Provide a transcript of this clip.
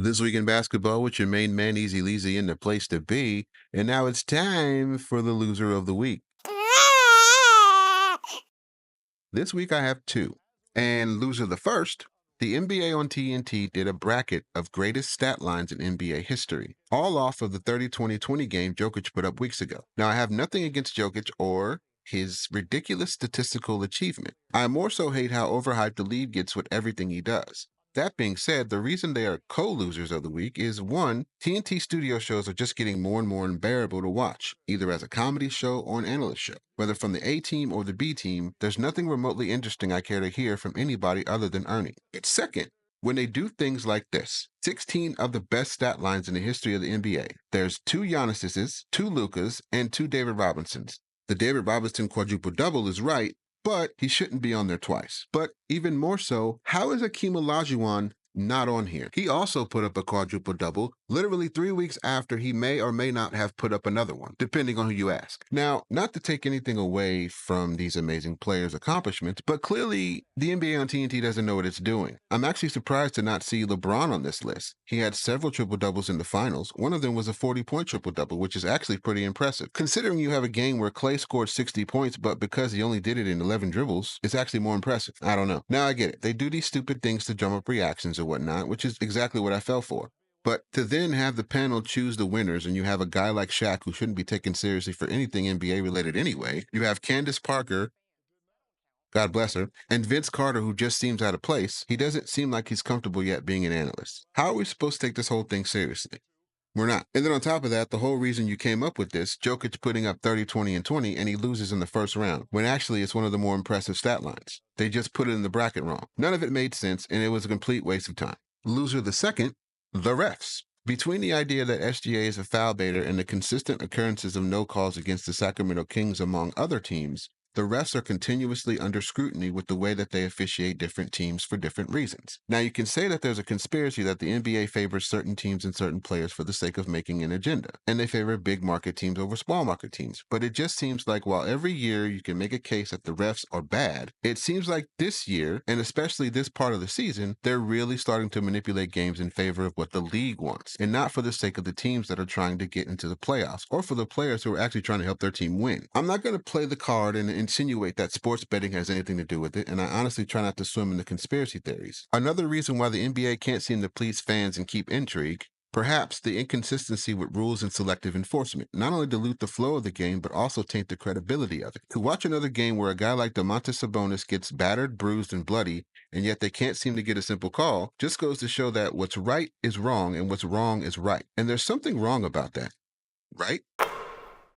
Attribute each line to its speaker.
Speaker 1: This week in basketball with your main man, Easy Leasy, in the place to be. And now it's time for the loser of the week. This week I have two. And loser the first, the NBA on TNT did a bracket of greatest stat lines in NBA history, all off of the 30-20-20 game Jokic put up weeks ago. Now, I have nothing against Jokic or his ridiculous statistical achievement. I more so hate how overhyped the league gets with everything he does. That being said, the reason they are co-losers of the week is one, TNT studio shows are just getting more and more unbearable to watch, either as a comedy show or an analyst show. Whether from the A team or the B team, there's nothing remotely interesting I care to hear from anybody other than Ernie. It's second, when they do things like this. 16 of the best stat lines in the history of the NBA. There's two Giannis's, two Lukas, and two David Robinsons. The David Robinson quadruple double is right, but he shouldn't be on there twice. But even more so, how is Akeem Olajuwon not on here? He also put up a quadruple double literally 3 weeks after he may or may not have put up another one, depending on who you ask. Now, not to take anything away from these amazing players' accomplishments, but clearly the NBA on TNT doesn't know what it's doing. I'm actually surprised to not see LeBron on this list. He had several triple doubles in the finals. One of them was a 40-point triple double, which is actually pretty impressive. Considering you have a game where Clay scored 60 points, but because he only did it in 11 dribbles, it's actually more impressive. I don't know. Now I get it. They do these stupid things to drum up reactions or whatnot, which is exactly what I fell for. But to then have the panel choose the winners and you have a guy like Shaq who shouldn't be taken seriously for anything NBA related anyway, you have Candace Parker, God bless her, and Vince Carter who just seems out of place, he doesn't seem like he's comfortable yet being an analyst. How are we supposed to take this whole thing seriously? We're not. And then on top of that, the whole reason you came up with this, Jokic putting up 30, 20, and 20, and he loses in the first round, when actually it's one of the more impressive stat lines. They just put it in the bracket wrong. None of it made sense, and it was a complete waste of time. Loser the second, the refs. Between the idea that SGA is a foul baiter and the consistent occurrences of no calls against the Sacramento Kings among other teams, the refs are continuously under scrutiny with the way that they officiate different teams for different reasons. Now, you can say that there's a conspiracy that the NBA favors certain teams and certain players for the sake of making an agenda, and they favor big market teams over small market teams. But it just seems like while every year you can make a case that the refs are bad, it seems like this year, and especially this part of the season, they're really starting to manipulate games in favor of what the league wants, and not for the sake of the teams that are trying to get into the playoffs, or for the players who are actually trying to help their team win. I'm not going to play the card and insinuate that sports betting has anything to do with it, and I honestly try not to swim in the conspiracy theories. Another reason why the NBA can't seem to please fans and keep intrigue, perhaps the inconsistency with rules and selective enforcement not only dilute the flow of the game, but also taint the credibility of it. To watch another game where a guy like Domantas Sabonis gets battered, bruised, and bloody, and yet they can't seem to get a simple call, just goes to show that what's right is wrong and what's wrong is right. And there's something wrong about that, right?